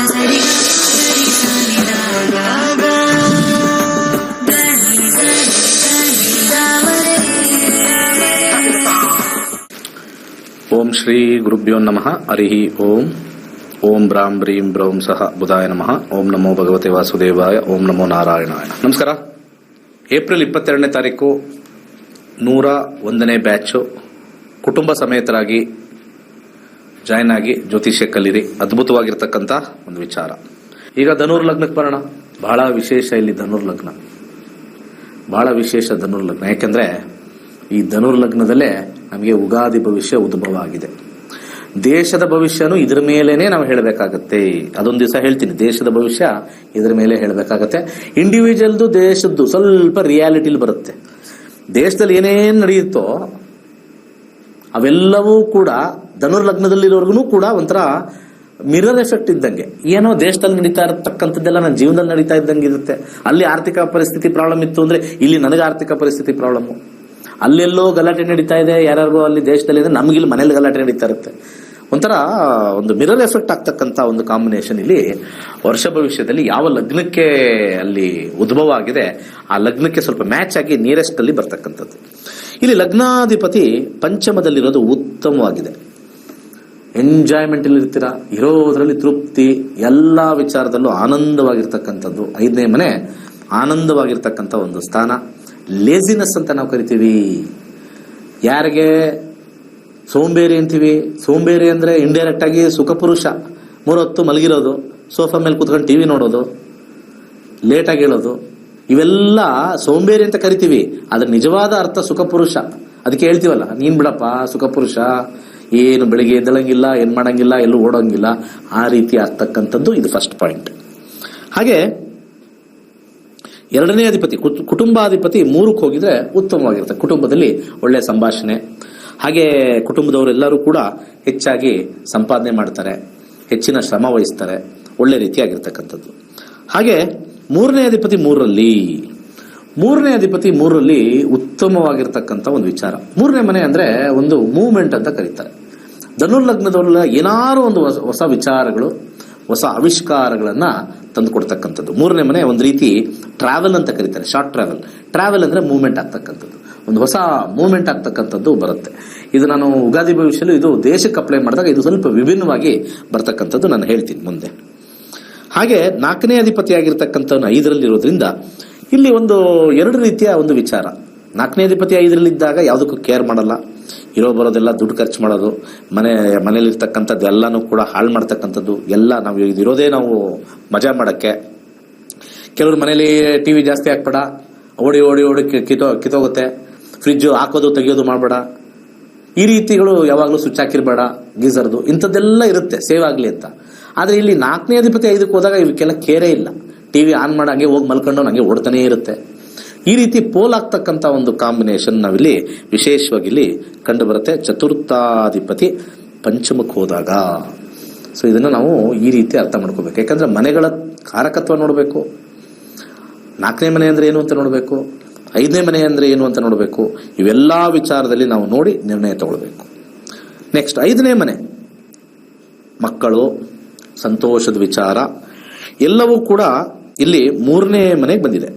ಓಂ ಶ್ರೀ ಗುರುಭ್ಯೋ ನಮಃ. ಹರಿ ಓಂ. ಓಂ ಬ್ರಾಂ ಬ್ರೀಂ ಬ್ರೌಂ ಸಹ ಬುಧಾಯ ನಮಃ. ಓಂ ನಮೋ ಭಗವತೆ ವಾಸುದೇವಾಯ. ಓಂ ನಮೋ ನಾರಾಯಣಾಯ. ನಮಸ್ಕಾರ. ಏಪ್ರಿಲ್ 22ನೇ ತಾರೀಕು 101ನೇ ಬ್ಯಾಚು ಕುಟುಂಬ ಸಮೇತರಾಗಿ ಜಾಯ್ನ್ ಆಗಿ ಜ್ಯೋತಿಷ್ಯ ಕಲೀರಿ. ಅದ್ಭುತವಾಗಿರ್ತಕ್ಕಂಥ ಒಂದು ವಿಚಾರ. ಈಗ ಧನುರ್ ಲಗ್ನಕ್ಕೆ ಬರೋಣ. ಬಹಳ ವಿಶೇಷ ಇಲ್ಲಿ ಧನುರ್ ಲಗ್ನ, ಬಹಳ ವಿಶೇಷ ಧನುರ್ ಲಗ್ನ. ಯಾಕೆಂದ್ರೆ ಈ ಧನುರ್ ಲಗ್ನದಲ್ಲೇ ನಮಗೆ ಉಗಾದಿ ಭವಿಷ್ಯ ಉದ್ಭವ ಆಗಿದೆ. ದೇಶದ ಭವಿಷ್ಯನೂ ಇದ್ರ ಮೇಲೇನೆ ನಾವು ಹೇಳಬೇಕಾಗತ್ತೆ. ಅದೊಂದು ದಿವಸ ಹೇಳ್ತೀನಿ. ದೇಶದ ಭವಿಷ್ಯ ಇದ್ರ ಮೇಲೆ ಹೇಳಬೇಕಾಗತ್ತೆ. ಇಂಡಿವಿಜುವಲ್ದು ದೇಶದ್ದು ಸ್ವಲ್ಪ ರಿಯಾಲಿಟಿಲಿ ಬರುತ್ತೆ. ದೇಶದಲ್ಲಿ ಏನೇನು ನಡೆಯುತ್ತೋ ಅವೆಲ್ಲವೂ ಕೂಡ ಧನುರ್ ಲಗ್ನದಲ್ಲಿರೋರ್ಗು ಕೂಡ ಒಂಥರ ಮಿರರ್ ಎಫೆಕ್ಟ್ ಇದ್ದಂಗೆ. ಏನೋ ದೇಶದಲ್ಲಿ ನಡೀತಾ ಇರತಕ್ಕಂಥದ್ದೆಲ್ಲ ನನ್ನ ಜೀವನದಲ್ಲಿ ನಡೀತಾ ಇದ್ದಂಗೆ ಇರುತ್ತೆ. ಅಲ್ಲಿ ಆರ್ಥಿಕ ಪರಿಸ್ಥಿತಿ ಪ್ರಾಬ್ಲಮ್ ಇತ್ತು ಅಂದ್ರೆ ಇಲ್ಲಿ ನನಗೆ ಆರ್ಥಿಕ ಪರಿಸ್ಥಿತಿ ಪ್ರಾಬ್ಲಮ್. ಅಲ್ಲೆಲ್ಲೋ ಗಲಾಟೆ ನಡೀತಾ ಇದೆ, ಯಾರ್ಯಾರಿಗೋ ಅಲ್ಲಿ ದೇಶದಲ್ಲಿ ಇದೆ, ನಮಗಿಲ್ಲಿ ಮನೇಲಿ ಗಲಾಟೆ ನಡೀತಾ ಇರುತ್ತೆ. ಒಂಥರ ಒಂದು ಮಿರರ್ ಎಫೆಕ್ಟ್ ಆಗ್ತಕ್ಕಂಥ ಒಂದು ಕಾಂಬಿನೇಷನ್ ಇಲ್ಲಿ ವರ್ಷ ಭವಿಷ್ಯದಲ್ಲಿ ಯಾವ ಲಗ್ನಕ್ಕೆ ಅಲ್ಲಿ ಉದ್ಭವ ಆಗಿದೆ ಆ ಲಗ್ನಕ್ಕೆ ಸ್ವಲ್ಪ ಮ್ಯಾಚ್ ಆಗಿ ನಿಯರೆಸ್ಟ್ ಅಲ್ಲಿ ಬರ್ತಕ್ಕಂಥದ್ದು. ಇಲ್ಲಿ ಲಗ್ನಾಧಿಪತಿ ಪಂಚಮದಲ್ಲಿರೋದು ಉತ್ತಮವಾಗಿದೆ. ಎಂಜಾಯ್ಮೆಂಟ್ ಅಲ್ಲಿ ಇರ್ತೀರಾ, ಇರೋದ್ರಲ್ಲಿ ತೃಪ್ತಿ, ಎಲ್ಲಾ ವಿಚಾರದಲ್ಲೂ ಆನಂದವಾಗಿರ್ತಕ್ಕಂಥದ್ದು. 5ನೇ ಮನೆ ಆನಂದವಾಗಿರ್ತಕ್ಕಂಥ ಒಂದು ಸ್ಥಾನ. ಲೇಜಿನೆಸ್ ಅಂತ ನಾವು ಕರಿತೀವಿ. ಯಾರಿಗೆ ಸೋಂಬೇರಿ ಅಂತೀವಿ. ಸೋಂಬೇರಿ ಅಂದ್ರೆ ಇಂಡೈರೆಕ್ಟ್ ಆಗಿ ಸುಖಪುರುಷ. 3 ಹೊತ್ತು ಮಲಗಿರೋದು, ಸೋಫಾ ಮೇಲೆ ಕೂತ್ಕೊಂಡು ಟಿವಿ ನೋಡೋದು, ಲೇಟ್ ಆಗಿ ಹೇಳೋದು, ಇವೆಲ್ಲ ಸೋಂಬೇರಿ ಅಂತ ಕರಿತೀವಿ. ಅದ್ರ ನಿಜವಾದ ಅರ್ಥ ಸುಖಪುರುಷ. ಅದಕ್ಕೆ ಹೇಳ್ತೀವಲ್ಲ, ನೀನ್ ಬಿಡಪ್ಪ ಸುಖಪುರುಷ, ಏನು ಬೆಳಿಗ್ಗೆ ಎದ್ದಳಂಗಿಲ್ಲ, ಏನ್ ಮಾಡಂಗಿಲ್ಲ, ಎಲ್ಲೂ ಓಡೋಂಗಿಲ್ಲ, ಆ ರೀತಿ ಆಗ್ತಕ್ಕಂಥದ್ದು ಇದು ಫಸ್ಟ್ ಪಾಯಿಂಟ್. ಹಾಗೆ 2ನೇ ಅಧಿಪತಿ ಕುಟುಂಬಾಧಿಪತಿ 3ಕ್ಕೆ ಹೋಗಿದ್ರೆ ಉತ್ತಮವಾಗಿರುತ್ತೆ. ಕುಟುಂಬದಲ್ಲಿ ಒಳ್ಳೆ ಸಂಭಾಷಣೆ, ಹಾಗೆ ಕುಟುಂಬದವರೆಲ್ಲರೂ ಕೂಡ ಹೆಚ್ಚಾಗಿ ಸಂಪಾದನೆ ಮಾಡ್ತಾರೆ, ಹೆಚ್ಚಿನ ಶ್ರಮ ವಹಿಸ್ತಾರೆ, ಒಳ್ಳೆ ರೀತಿಯಾಗಿರ್ತಕ್ಕಂಥದ್ದು. ಹಾಗೆ 3ನೇ ಅಧಿಪತಿ 3ರಲ್ಲಿ ಉತ್ತಮವಾಗಿರ್ತಕ್ಕಂಥ ಒಂದು ವಿಚಾರ. 3ನೇ ಮನೆ ಅಂದ್ರೆ ಒಂದು ಮೂವ್ಮೆಂಟ್ ಅಂತ ಕರೀತಾರೆ. ಧನುರ್ ಲಗ್ನದವರೆಲ್ಲ ಏನಾರು ಒಂದು ಹೊಸ ವಿಚಾರಗಳು, ಹೊಸ ಆವಿಷ್ಕಾರಗಳನ್ನ ತಂದು ಕೊಡ್ತಕ್ಕಂಥದ್ದು. 3ನೇ ಮನೆ ಒಂದು ರೀತಿ ಟ್ರಾವೆಲ್ ಅಂತ ಕರೀತಾರೆ. ಶಾರ್ಟ್ ಟ್ರಾವೆಲ್ ಅಂದ್ರೆ ಮೂವ್ಮೆಂಟ್ ಆಗ್ತಕ್ಕಂಥದ್ದು, ಒಂದು ಹೊಸ ಮೂವ್ಮೆಂಟ್ ಆಗ್ತಕ್ಕಂಥದ್ದು ಬರುತ್ತೆ. ಇದು ನಾನು ಉಗಾದಿ ಭವಿಷ್ಯಲ್ಲೂ ಇದು ದೇಶಕ್ಕೆ ಅಪ್ಲೈ ಮಾಡಿದಾಗ ಇದು ಸ್ವಲ್ಪ ವಿಭಿನ್ನವಾಗಿ ಬರ್ತಕ್ಕಂಥದ್ದು ನಾನು ಹೇಳ್ತೀನಿ ಮುಂದೆ. ಹಾಗೆ 4ನೇ ಅಧಿಪತಿ ಆಗಿರ್ತಕ್ಕಂಥ 5ರಲ್ಲಿ ಇರೋದ್ರಿಂದ ಇಲ್ಲಿ ಒಂದು 2 ರೀತಿಯ ಒಂದು ವಿಚಾರ. 4ನೇ ಅಧಿಪತಿ 5ರಲ್ಲಿ ಇದ್ದಾಗ ಯಾವುದಕ್ಕೂ ಕೇರ್ ಮಾಡಲ್ಲ, ಇರೋ ಬರೋದೆಲ್ಲ ದುಡ್ಡು ಖರ್ಚು ಮಾಡೋದು, ಮನೇಲಿರ್ತಕ್ಕಂಥದ್ದು ಎಲ್ಲಾನು ಕೂಡ ಹಾಳು ಮಾಡ್ತಕ್ಕಂಥದ್ದು. ಎಲ್ಲ ನಾವು ಇರೋದೇ ನಾವು ಮಜಾ ಮಾಡಕ್ಕೆ. ಕೆಲವರು ಮನೇಲಿ ಟಿವಿ ಜಾಸ್ತಿ ಹಾಕ್ಬೇಡ, ಓಡಿ ಓಡಿ ಓಡಿ ಕಿತ್ತೋಗುತ್ತೆ, ಫ್ರಿಡ್ಜ್ ಹಾಕೋದು ತೆಗಿಯೋದು ಮಾಡಬೇಡ, ಈ ರೀತಿಗಳು ಯಾವಾಗಲೂ ಸ್ವಿಚ್ ಹಾಕಿರ್ಬೇಡ, ಗೀಸರ್ದು, ಇಂಥದ್ದೆಲ್ಲ ಇರುತ್ತೆ ಸೇವ್ ಆಗ್ಲಿ ಅಂತ. ಆದ್ರೆ ಇಲ್ಲಿ 4ನೇ ಅಧಿಪತಿ 5ಕ್ಕೆ ಹೋದಾಗ ಇವಕ್ಕೆಲ್ಲ ಕೇರೇ ಇಲ್ಲ. ಟಿವಿ ಆನ್ ಮಾಡಿ ಹಂಗೆ ಹೋಗಿ ಮಲ್ಕೊಂಡು ಹಂಗೆ ಓಡ್ತಾನೆ ಇರುತ್ತೆ. ಈ ರೀತಿ ಪೋಲ್ ಆಗ್ತಕ್ಕಂಥ ಒಂದು ಕಾಂಬಿನೇಷನ್ ನಾವಿಲ್ಲಿ ವಿಶೇಷವಾಗಿ ಇಲ್ಲಿ ಕಂಡು ಬರುತ್ತೆ. ಚತುರ್ಥಾಧಿಪತಿ ಪಂಚಮಕ್ಕೆ ಹೋದಾಗ. ಸೊ ಇದನ್ನ ನಾವು ಈ ರೀತಿ ಅರ್ಥ ಮಾಡ್ಕೋಬೇಕು. ಯಾಕಂದ್ರೆ ಮನೆಗಳ ಕಾರಕತ್ವ ನೋಡಬೇಕು. 4ನೇ ಮನೆ ಅಂದ್ರೆ ಏನು ಅಂತ ನೋಡಬೇಕು, 5ನೇ ಮನೆ ಅಂದ್ರೆ ಏನು ಅಂತ ನೋಡಬೇಕು. ಇವೆಲ್ಲಾ ವಿಚಾರದಲ್ಲಿ ನಾವು ನೋಡಿ ನಿರ್ಣಯ ತಗೊಳ್ಬೇಕು. ನೆಕ್ಸ್ಟ್ 5ನೇ ಮನೆ ಮಕ್ಕಳು, ಸಂತೋಷದ ವಿಚಾರ ಎಲ್ಲವೂ ಕೂಡ ಇಲ್ಲಿ 3ನೇ ಮನೆಗೆ ಬಂದಿದೆ.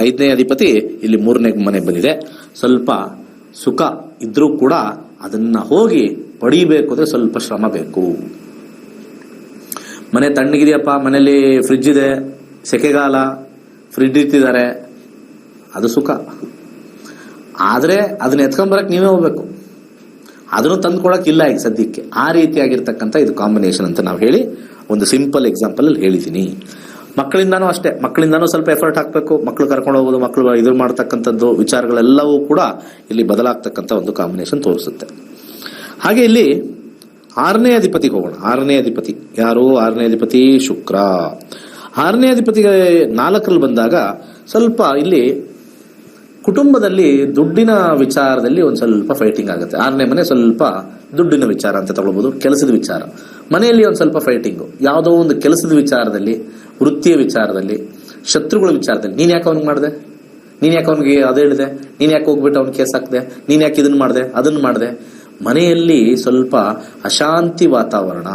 5ನೇ ಅಧಿಪತಿ ಇಲ್ಲಿ 3ನೇ ಮನೆಗೆ ಬಂದಿದೆ. ಸ್ವಲ್ಪ ಸುಖ ಇದ್ರೂ ಕೂಡ ಅದನ್ನ ಹೋಗಿ ಪಡಿಬೇಕು ಅಂದ್ರೆ ಸ್ವಲ್ಪ ಶ್ರಮ ಬೇಕು. ಮನೆ ತಣ್ಣಗಿದೆಯಪ್ಪ, ಮನೇಲಿ ಫ್ರಿಡ್ಜ್ ಇದೆ, ಸೆಕೆಗಾಲ, ಫ್ರಿಡ್ಜ್ ಇಟ್ಟಿದ್ದಾರೆ, ಅದು ಸುಖ. ಆದ್ರೆ ಅದನ್ನ ಎತ್ಕೊಂಡ್ಬರಕ್ ನೀವೇ ಹೋಗ್ಬೇಕು. ಅದನ್ನು ತಂದ್ಕೊಳಕ್ ಇಲ್ಲ ಈಗ ಸದ್ಯಕ್ಕೆ. ಆ ರೀತಿಯಾಗಿರ್ತಕ್ಕಂಥ ಇದು ಕಾಂಬಿನೇಷನ್ ಅಂತ ನಾವು ಹೇಳಿ ಒಂದು ಸಿಂಪಲ್ ಎಕ್ಸಾಂಪಲ್ ಅಲ್ಲಿ ಹೇಳಿದ್ದೀನಿ. ಮಕ್ಕಳಿಂದಾನು ಅಷ್ಟೇ, ಮಕ್ಕಳಿಂದಾನು ಸ್ವಲ್ಪ ಎಫರ್ಟ್ ಹಾಕ್ಬೇಕು. ಮಕ್ಕಳು ಕರ್ಕೊಂಡು ಹೋಗೋದು, ಮಕ್ಕಳು ಇದು ಮಾಡ್ತಕ್ಕಂಥದ್ದು ವಿಚಾರಗಳೆಲ್ಲವೂ ಕೂಡ ಇಲ್ಲಿ ಬದಲಾಗ್ತಕ್ಕಂಥ ಒಂದು ಕಾಂಬಿನೇಷನ್ ತೋರಿಸುತ್ತೆ. ಹಾಗೆ ಇಲ್ಲಿ 6ನೇ ಅಧಿಪತಿಗೆ ಹೋಗೋಣ. 6ನೇ ಅಧಿಪತಿ ಯಾರು? 6ನೇ ಅಧಿಪತಿ ಶುಕ್ರ. 6ನೇ ಅಧಿಪತಿಗೆ 4ರಲ್ಲಿ ಬಂದಾಗ ಸ್ವಲ್ಪ ಇಲ್ಲಿ ಕುಟುಂಬದಲ್ಲಿ ದುಡ್ಡಿನ ವಿಚಾರದಲ್ಲಿ ಒಂದು ಸ್ವಲ್ಪ ಫೈಟಿಂಗ್ ಆಗುತ್ತೆ. 6ನೇ ಮನೆ ಸ್ವಲ್ಪ ದುಡ್ಡಿನ ವಿಚಾರ ಅಂತ ತಗೊಳ್ಬಹುದು, ಕೆಲಸದ ವಿಚಾರ. ಮನೆಯಲ್ಲಿ ಒಂದು ಸ್ವಲ್ಪ ಫೈಟಿಂಗು, ಯಾವುದೋ ಒಂದು ಕೆಲಸದ ವಿಚಾರದಲ್ಲಿ, ವೃತ್ತಿಯ ವಿಚಾರದಲ್ಲಿ, ಶತ್ರುಗಳ ವಿಚಾರದಲ್ಲಿ. ನೀನ್ ಯಾಕೆ ಅವ್ನಿಗೆ ಮಾಡಿದೆ, ನೀನ್ ಯಾಕೆ ಅವ್ನಿಗೆ ಅದೇ ಹೇಳಿದೆ, ನೀನ್ ಯಾಕೆ ಹೋಗ್ಬಿಟ್ಟು ಅವ್ನ ಕೇಸ್ ಹಾಕ್ದೆ, ನೀನ್ ಯಾಕೆ ಇದನ್ನ ಮಾಡಿದೆ, ಅದನ್ನ ಮಾಡಿದೆ. ಮನೆಯಲ್ಲಿ ಸ್ವಲ್ಪ ಅಶಾಂತಿ ವಾತಾವರಣ.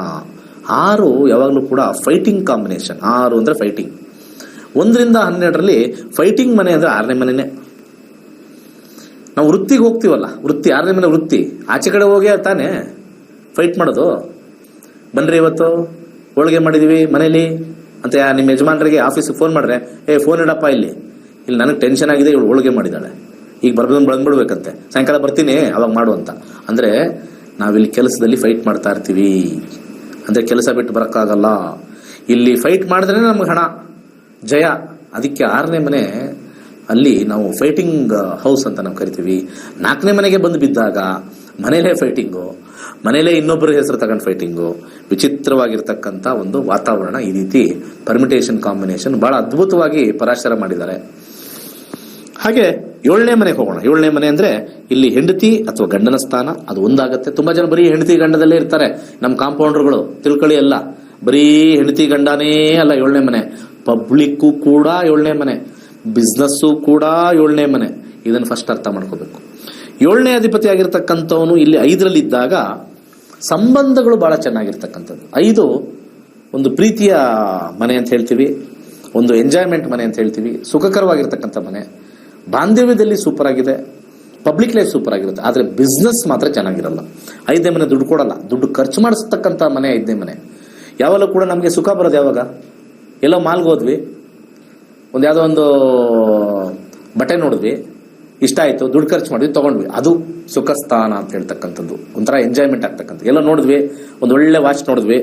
6 ಯಾವಾಗಲೂ ಕೂಡ ಫೈಟಿಂಗ್ ಕಾಂಬಿನೇಷನ್. 6 ಅಂದರೆ ಫೈಟಿಂಗ್. 1ರಿಂದ 12ರಲ್ಲಿ ಫೈಟಿಂಗ್ ಮನೆ ಅಂದರೆ 6ನೇ ಮನೆನೇ. ನಾವು ವೃತ್ತಿಗೆ ಹೋಗ್ತೀವಲ್ಲ, ವೃತ್ತಿ 6ನೇ ಮನೆ ವೃತ್ತಿ. ಆಚೆ ಕಡೆ ಹೋಗಿ ತಾನೇ ಫೈಟ್ ಮಾಡೋದು. ಬನ್ರಿ ಇವತ್ತು ಹೋಳಿಗೆ ಮಾಡಿದೀವಿ ಮನೇಲಿ ಅಂತ ನಿಮ್ಮ ಯಜಮಾನರಿಗೆ ಆಫೀಸಿಗೆ ಫೋನ್ ಮಾಡಿದ್ರೆ, ಫೋನ್ ಇಡಪ್ಪ ಇಲ್ಲಿ ನನಗೆ ಟೆನ್ಷನ್ ಆಗಿದೆ, ಇವಳು ಹೋಳಿಗೆ ಮಾಡಿದಾಳೆ, ಈಗ ಬಂದ್ಬಿಡ್ಬೇಕಂತೆ, ಸಾಯಂಕಾಲ ಬರ್ತೀನಿ ಅವಾಗ ಮಾಡು ಅಂತ. ಅಂದರೆ ನಾವಿಲ್ಲಿ ಕೆಲಸದಲ್ಲಿ ಫೈಟ್ ಮಾಡ್ತಾ ಇರ್ತೀವಿ. ಅಂದರೆ ಕೆಲಸ ಬಿಟ್ಟು ಬರೋಕ್ಕಾಗಲ್ಲ. ಇಲ್ಲಿ ಫೈಟ್ ಮಾಡಿದ್ರೆ ನಮ್ಗೆ ಹಣ ಜಯ. ಅದಕ್ಕೆ 6ನೇ ಮನೆ ಅಲ್ಲಿ ನಾವು ಫೈಟಿಂಗ್ ಹೌಸ್ ಅಂತ ನಾವು ಕರಿತೀವಿ. 4ನೇ ಮನೆಗೆ ಬಂದು ಬಿದ್ದಾಗ ಮನೇಲೇ ಫೈಟಿಂಗು, ಮನೇಲೇ ಇನ್ನೊಬ್ಬರ ಹೆಸರು ತಗೊಂಡು ಫೈಟಿಂಗು. ವಿಚಿತ್ರವಾಗಿರ್ತಕ್ಕಂಥ ಒಂದು ವಾತಾವರಣ. ಈ ರೀತಿ ಪರ್ಮಿಟೇಷನ್ ಕಾಂಬಿನೇಷನ್ ಬಹಳ ಅದ್ಭುತವಾಗಿ ಪರಾಶರ ಮಾಡಿದ್ದಾರೆ. ಹಾಗೆ 7ನೇ ಮನೆಗೆ ಹೋಗೋಣ. 7ನೇ ಮನೆ ಅಂದ್ರೆ ಇಲ್ಲಿ ಹೆಂಡತಿ ಅಥವಾ ಗಂಡನ ಸ್ಥಾನ, ಅದು ಒಂದಾಗತ್ತೆ. ತುಂಬಾ ಜನ ಬರೀ ಹೆಂಡತಿ ಗಂಡದಲ್ಲೇ ಇರ್ತಾರೆ. ನಮ್ಮ ಕಾಂಪೌಂಡರ್ಗಳು ತಿಳ್ಕೊಳ್ಳಿ, ಎಲ್ಲ ಬರೀ ಹೆಂಡತಿ ಗಂಡನೇ ಅಲ್ಲ 7ನೇ ಮನೆ. ಪಬ್ಲಿಕ್ಕು ಕೂಡ 7ನೇ ಮನೆ, ಬಿಸ್ನೆಸ್ಸು ಕೂಡ 7ನೇ ಮನೆ. ಇದನ್ನು ಫಸ್ಟ್ ಅರ್ಥ ಮಾಡ್ಕೋಬೇಕು. 7ನೇ ಅಧಿಪತಿ ಆಗಿರ್ತಕ್ಕಂಥವನು ಇಲ್ಲಿ 5ರಲ್ಲಿ ಇದ್ದಾಗ ಸಂಬಂಧಗಳು ಬಹಳ ಚೆನ್ನಾಗಿರ್ತಕ್ಕಂಥದ್ದು. 5 ಒಂದು ಪ್ರೀತಿಯ ಮನೆ ಅಂತ ಹೇಳ್ತೀವಿ, ಒಂದು ಎಂಜಾಯ್ಮೆಂಟ್ ಮನೆ ಅಂತ ಹೇಳ್ತೀವಿ, ಸುಖಕರವಾಗಿರ್ತಕ್ಕಂಥ ಮನೆ. ಬಾಂಧವ್ಯದಲ್ಲಿ ಸೂಪರ್ ಆಗಿದೆ, ಪಬ್ಲಿಕ್ ಲೈಫ್ ಸೂಪರ್ ಆಗಿರುತ್ತೆ. ಆದರೆ ಬಿಸ್ನೆಸ್ ಮಾತ್ರ ಚೆನ್ನಾಗಿರಲ್ಲ. 5ನೇ ಮನೆ ದುಡ್ಡು ಕೊಡಲ್ಲ, ದುಡ್ಡು ಖರ್ಚು ಮಾಡಿಸ್ತಕ್ಕಂಥ ಮನೆ 5ನೇ ಮನೆ. ಯಾವಾಗಲೂ ಕೂಡ ನಮಗೆ ಸುಖ ಬರೋದು ಯಾವಾಗ? ಎಲ್ಲೋ ಮಾಲ್ಗೆ ಹೋದ್ವಿ, ಯಾವುದೋ ಒಂದು ಬಟ್ಟೆ ನೋಡಿದ್ವಿ, ಇಷ್ಟ ಆಯಿತು, ದುಡ್ಡು ಖರ್ಚು ಮಾಡಿದ್ವಿ, ತೊಗೊಂಡ್ವಿ, ಅದು ಸುಖ ಸ್ಥಾನ ಅಂತ ಹೇಳ್ತಕ್ಕಂಥದ್ದು. ಒಂಥರ ಎಂಜಾಯ್ಮೆಂಟ್ ಆಗ್ತಕ್ಕಂಥ. ಎಲ್ಲ ನೋಡಿದ್ವಿ, ಒಂದು ಒಳ್ಳೆ ವಾಚ್ ನೋಡಿದ್ವಿ,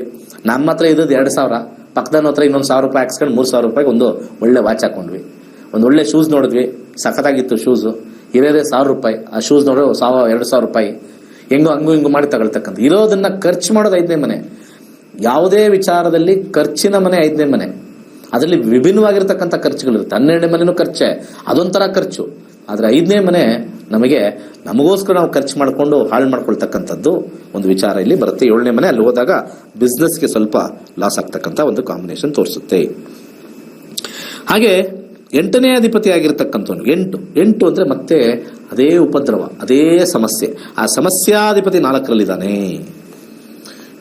ನಮ್ಮ ಹತ್ರ ಇದ್ದದ್ದು 2,000, ಪಕ್ಕದನ್ನ ಹತ್ರ ಇನ್ನೊಂದು 1,000 ರೂಪಾಯಿ ಹಾಕ್ಸ್ಕೊಂಡು 3,000 ರೂಪಾಯಿಗೆ ಒಂದು ಒಳ್ಳೆ ವಾಚ್ ಹಾಕೊಂಡ್ವಿ. ಒಂದು ಒಳ್ಳೆ ಶೂಸ್ ನೋಡಿದ್ವಿ, ಸಖತ್ತಾಗಿತ್ತು ಶೂಸು, ಇರೋದೇ 1,000 ರೂಪಾಯಿ. ಆ ಶೂಸ್ ನೋಡೋ 2,000 ರೂಪಾಯಿ, ಹೆಂಗೋ ಹಂಗೂ ಮಾಡಿ ತಗೊಳ್ತಕ್ಕಂಥ. ಇರೋದನ್ನ ಖರ್ಚು ಮಾಡೋದು 5ನೇ ಮನೆ. ಯಾವುದೇ ವಿಚಾರದಲ್ಲಿ ಖರ್ಚಿನ ಮನೆ 5ನೇ ಮನೆ. ಅದರಲ್ಲಿ ವಿಭಿನ್ನವಾಗಿರ್ತಕ್ಕಂಥ ಖರ್ಚುಗಳಿರುತ್ತೆ. 12ನೇ ಮನೆನೂ ಖರ್ಚೆ, ಅದೊಂಥರ ಖರ್ಚು. ಆದರೆ 5ನೇ ಮನೆ ನಮಗೋಸ್ಕರ ನಾವು ಖರ್ಚು ಮಾಡಿಕೊಂಡು ಹಾಳು ಮಾಡ್ಕೊಳ್ತಕ್ಕಂಥದ್ದು ಒಂದು ವಿಚಾರ ಇಲ್ಲಿ ಬರುತ್ತೆ. 7ನೇ ಮನೆ ಅಲ್ಲಿ ಹೋದಾಗ ಬಿಸ್ನೆಸ್ಗೆ ಸ್ವಲ್ಪ ಲಾಸ್ ಆಗ್ತಕ್ಕಂಥ ಒಂದು ಕಾಂಬಿನೇಷನ್ ತೋರಿಸುತ್ತೆ. ಹಾಗೆ 8ನೇ ಅಧಿಪತಿ ಆಗಿರ್ತಕ್ಕಂಥವನು 8 ಅಂದ್ರೆ ಮತ್ತೆ ಅದೇ ಉಪದ್ರವ, ಅದೇ ಸಮಸ್ಯೆ. ಆ ಸಮಸ್ಯಾಧಿಪತಿ 4ರಲ್ಲಿದ್ದಾನೆ.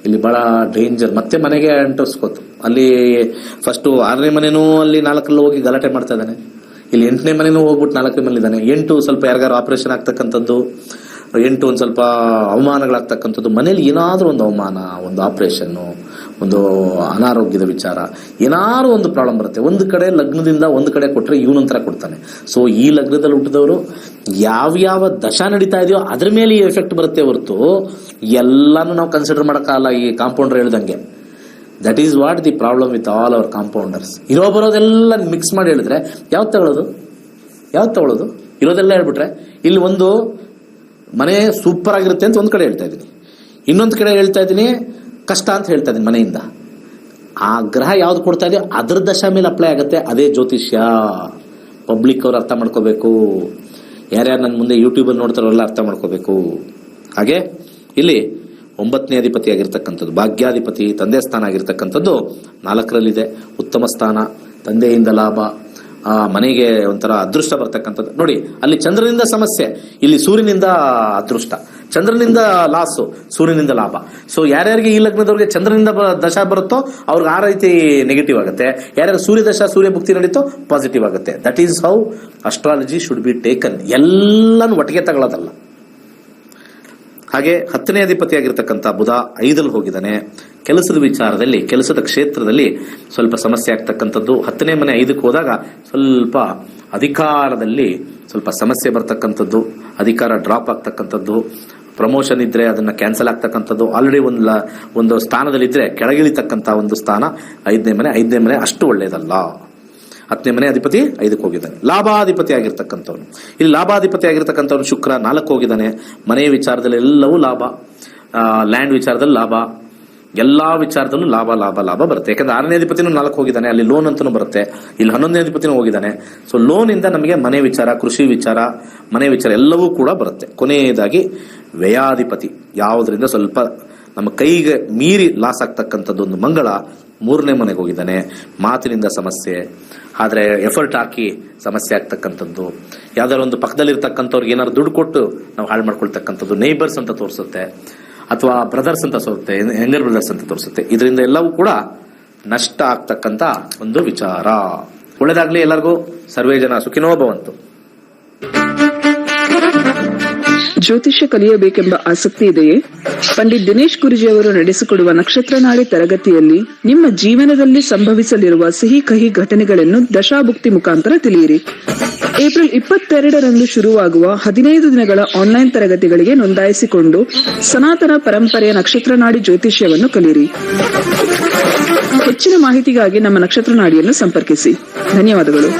ಇಲ್ಲಿ ಬಹಳ ಡೇಂಜರ್. ಮತ್ತೆ ಮನೆಗೆ ಅಂಟಿಸ್ಕೋತು. ಅಲ್ಲಿ ಫಸ್ಟ್ 6ನೇ ಮನೆನೂ ಅಲ್ಲಿ 4ರಲ್ಲಿ ಹೋಗಿ ಗಲಾಟೆ ಮಾಡ್ತಾ ಇದ್ದಾನೆ. ಇಲ್ಲಿ 8ನೇ ಮನೆನೂ ಹೋಗ್ಬಿಟ್ಟು 4ನೇ ಮನೆ ಇದ್ದಾನೆ. 8 ಸ್ವಲ್ಪ ಯಾರಿಗಾರು ಆಪರೇಷನ್ ಆಗ್ತಕ್ಕಂಥದ್ದು, 8 ಒಂದು ಸ್ವಲ್ಪ ಅವಮಾನಗಳಾಗ್ತಕ್ಕಂಥದ್ದು. ಮನೇಲಿ ಏನಾದ್ರೂ ಒಂದು ಅವಮಾನ, ಒಂದು ಆಪರೇಷನ್ನು, ಒಂದು ಅನಾರೋಗ್ಯದ ವಿಚಾರ, ಏನಾದ್ರು ಒಂದು ಪ್ರಾಬ್ಲಮ್ ಬರುತ್ತೆ. ಒಂದು ಕಡೆ ಲಗ್ನದಿಂದ ಒಂದು ಕಡೆ ಕೊಟ್ಟರೆ ಇವನೊಂಥರ ಕೊಡ್ತಾನೆ. ಸೊ ಈ ಲಗ್ನದಲ್ಲಿ ಹುಟ್ಟಿದವರು ಯಾವ್ಯಾವ ದಶಾ ನಡೀತಾ ಇದೆಯೋ ಅದ್ರ ಮೇಲೆ ಈ ಎಫೆಕ್ಟ್ ಬರುತ್ತೆ ಹೊರತು ಎಲ್ಲಾನು ನಾವು ಕನ್ಸಿಡರ್ ಮಾಡೋಕ್ಕಾಗಲ್ಲ. ಈ ಕಾಂಪೌಂಡರ್ ಹೇಳ್ದಂಗೆ that is what the problem with all our compounders. ಬರೋದೆಲ್ಲ ಮಿಕ್ಸ್ ಮಾಡಿ ಹೇಳಿದ್ರೆ ಯಾವ್ದು ತಗೊಳ್ಳೋದು? ಇರೋದೆಲ್ಲ ಹೇಳ್ಬಿಟ್ರೆ ಇಲ್ಲಿ ಒಂದು ಮನೆ ಸೂಪರ್ ಆಗಿರುತ್ತೆ ಅಂತ ಒಂದ್ ಕಡೆ ಹೇಳ್ತಾ ಇದ್ದೀನಿ, ಇನ್ನೊಂದು ಕಡೆ ಹೇಳ್ತಾ ಇದ್ದೀನಿ ಕಷ್ಟ ಅಂತ ಹೇಳ್ತಾ ಇದ್ದೀನಿ. ಮನೆಯಿಂದ ಆ ಗ್ರಹ ಯಾವ್ದು ಕೊಡ್ತಾ ಇದೆಯೋ ಅದ್ರ ದಶಾ ಮೇಲೆ ಅಪ್ಲೈ ಆಗುತ್ತೆ. ಅದೇ ಜ್ಯೋತಿಷ್ಯ. ಪಬ್ಲಿಕ್ ಅವ್ರು ಅರ್ಥ ಮಾಡ್ಕೋಬೇಕು. ಯಾರ್ಯಾರು ನನ್ನ ಮುಂದೆ ಯೂಟ್ಯೂಬಲ್ಲಿ ನೋಡ್ತಾರಲ್ಲ ಅರ್ಥ ಮಾಡ್ಕೋಬೇಕು. ಹಾಗೆ ಇಲ್ಲಿ 9ನೇ ಅಧಿಪತಿ ಆಗಿರ್ತಕ್ಕಂಥದ್ದು ಭಾಗ್ಯಾಧಿಪತಿ, ತಂದೆ ಸ್ಥಾನ ಆಗಿರ್ತಕ್ಕಂಥದ್ದು 4ರಲ್ಲಿದೆ. ಉತ್ತಮ ಸ್ಥಾನ, ತಂದೆಯಿಂದ ಲಾಭ, ಮನೆಗೆ ಒಂಥರ ಅದೃಷ್ಟ ಬರ್ತಕ್ಕಂಥದ್ದು. ನೋಡಿ ಅಲ್ಲಿ ಚಂದ್ರನಿಂದ ಸಮಸ್ಯೆ, ಇಲ್ಲಿ ಸೂರ್ಯನಿಂದ ಅದೃಷ್ಟ. ಚಂದ್ರನಿಂದ ಲಾಸು, ಸೂರ್ಯನಿಂದ ಲಾಭ. ಸೊ ಯಾರ್ಯಾರಿಗೆ ಈ ಲಗ್ನದವ್ರಿಗೆ ಚಂದ್ರನಿಂದ ದಶಾ ಬರುತ್ತೋ ಅವ್ರಿಗೆ ಆ ರೀತಿ ನೆಗೆಟಿವ್ ಆಗುತ್ತೆ. ಯಾರ್ಯಾರು ಸೂರ್ಯ ದಶಾ ಸೂರ್ಯ ಭುಕ್ತಿ ನಡೀತೋ ಪಾಸಿಟಿವ್ ಆಗುತ್ತೆ. That is how astrology should be taken. ಎಲ್ಲಾನು ಒಟ್ಟಿಗೆ ತಗೊಳ್ಳೋದಲ್ಲ. ಹಾಗೆ 10ನೇ ಅಧಿಪತಿ ಆಗಿರ್ತಕ್ಕಂಥ ಬುಧ 5ರಲ್ಲಿ ಹೋಗಿದ್ದಾನೆ. ಕೆಲಸದ ವಿಚಾರದಲ್ಲಿ, ಕೆಲಸದ ಕ್ಷೇತ್ರದಲ್ಲಿ ಸ್ವಲ್ಪ ಸಮಸ್ಯೆ ಆಗ್ತಕ್ಕಂಥದ್ದು. 10ನೇ ಮನೆ 5ಕ್ಕೆ ಹೋದಾಗ ಸ್ವಲ್ಪ ಅಧಿಕಾರದಲ್ಲಿ ಸ್ವಲ್ಪ ಸಮಸ್ಯೆ ಬರ್ತಕ್ಕಂಥದ್ದು, ಅಧಿಕಾರ ಡ್ರಾಪ್ ಆಗ್ತಕ್ಕಂಥದ್ದು, ಪ್ರಮೋಷನ್ ಇದ್ರೆ ಅದನ್ನ ಕ್ಯಾನ್ಸಲ್ ಆಗ್ತಕ್ಕಂಥದ್ದು, ಆಲ್ರೆಡಿ ಒಂದು ಸ್ಥಾನದಲ್ಲಿದ್ರೆ ಕೆಳಗಿಳಿತಕ್ಕಂಥ ಒಂದು ಸ್ಥಾನ 5ನೇ ಮನೆ. 5ನೇ ಮನೆ ಅಷ್ಟು ಒಳ್ಳೇದಲ್ಲ. 10ನೇ ಮನೆ ಅಧಿಪತಿ 5ಕ್ಕೆ ಹೋಗಿದ್ದಾನೆ. ಲಾಭಾಧಿಪತಿ ಆಗಿರ್ತಕ್ಕಂಥವ್ನು, ಇಲ್ಲಿ ಲಾಭಾಧಿಪತಿ ಆಗಿರ್ತಕ್ಕಂಥವ್ನು ಶುಕ್ರ 4ಕ್ಕೆ ಹೋಗಿದ್ದಾನೆ. ಮನೆ ವಿಚಾರದಲ್ಲಿ ಎಲ್ಲವೂ ಲಾಭ, ಲ್ಯಾಂಡ್ ವಿಚಾರದಲ್ಲಿ ಲಾಭ, ಎಲ್ಲಾ ವಿಚಾರದಲ್ಲೂ ಲಾಭ ಲಾಭ ಲಾಭ ಬರುತ್ತೆ. ಯಾಕಂದ್ರೆ 6ನೇ ಅಧಿಪತಿನೂ 4ಕ್ಕೆ ಹೋಗಿದ್ದಾನೆ, ಅಲ್ಲಿ ಲೋನ್ ಅಂತಲೂ ಬರುತ್ತೆ. ಇಲ್ಲಿ 11ನೇ ಅಧಿಪತಿನೂ ಹೋಗಿದ್ದಾನೆ. ಸೊ ಲೋನ್ ಇಂದ ನಮಗೆ ಮನೆ ವಿಚಾರ, ಕೃಷಿ ವಿಚಾರ, ಮನೆ ವಿಚಾರ ಎಲ್ಲವೂ ಕೂಡ ಬರುತ್ತೆ. ಕೊನೆಯದಾಗಿ ವ್ಯಯಾಧಿಪತಿ, ಯಾವುದರಿಂದ ಸ್ವಲ್ಪ ನಮ್ಮ ಕೈಗೆ ಮೀರಿ ಲಾಸ್ ಆಗ್ತಕ್ಕಂಥದ್ದು ಒಂದು ಮಂಗಳ 3ನೇ ಮನೆಗೆ ಹೋಗಿದ್ದಾನೆ. ಮಾತಿನಿಂದ ಸಮಸ್ಯೆ, ಆದ್ರೆ ಎಫರ್ಟ್ ಹಾಕಿ ಸಮಸ್ಯೆ ಆಗ್ತಕ್ಕಂಥದ್ದು, ಯಾವ್ದಾದ್ರು ಒಂದು ಪಕ್ಕದಲ್ಲಿರ್ತಕ್ಕಂಥವ್ರಿಗೆ ಏನಾದ್ರು ದುಡ್ಡು ಕೊಟ್ಟು ನಾವು ಹಾಳು ಮಾಡ್ಕೊಳ್ತಕ್ಕಂಥದ್ದು, ನೇಬರ್ಸ್ ಅಂತ ತೋರಿಸುತ್ತೆ. ಅಥವಾ ಬ್ರದರ್ಸ್ ಅಂತ ತೋರಿಸುತ್ತೆ, ಯಂಗರ್ ಬ್ರದರ್ಸ್ ಅಂತ ತೋರಿಸುತ್ತೆ. ಇದರಿಂದ ಎಲ್ಲವೂ ಕೂಡ ನಷ್ಟ ಆಗ್ತಕ್ಕಂತ ಒಂದು ವಿಚಾರ. ಒಳ್ಳೆದಾಗ್ಲಿ ಎಲ್ಲರಿಗೂ. ಸರ್ವೇ ಜನ ಸುಖಿನೋ ಭವಂತು. ಜ್ಯೋತಿಷ್ಯ ಕಲಿಯಬೇಕೆಂಬ ಆಸಕ್ತಿ ಇದೆಯೇ? ಪಂಡಿತ್ ದಿನೇಶ್ ಗುರೂಜಿ ಅವರು ನಡೆಸಿಕೊಡುವ ನಕ್ಷತ್ರ ನಾಡಿ ತರಗತಿಯಲ್ಲಿ ನಿಮ್ಮ ಜೀವನದಲ್ಲಿ ಸಂಭವಿಸಲಿರುವ ಸಿಹಿ ಕಹಿ ಘಟನೆಗಳನ್ನು ದಶಾಭುಕ್ತಿ ಮುಖಾಂತರ ತಿಳಿಯಿರಿ. ಏಪ್ರಿಲ್ 22ರಂದು ಶುರುವಾಗುವ 15 ದಿನಗಳ ಆನ್ಲೈನ್ ತರಗತಿಗಳಿಗೆ ನೋಂದಾಯಿಸಿಕೊಂಡು ಸನಾತನ ಪರಂಪರೆಯ ನಕ್ಷತ್ರ ನಾಡಿ ಜ್ಯೋತಿಷ್ಯವನ್ನು ಕಲಿಯಿರಿ. ಹೆಚ್ಚಿನ ಮಾಹಿತಿಗಾಗಿ ನಮ್ಮ ನಕ್ಷತ್ರ ನಾಡಿಯನ್ನು ಸಂಪರ್ಕಿಸಿ. ಧನ್ಯವಾದಗಳು.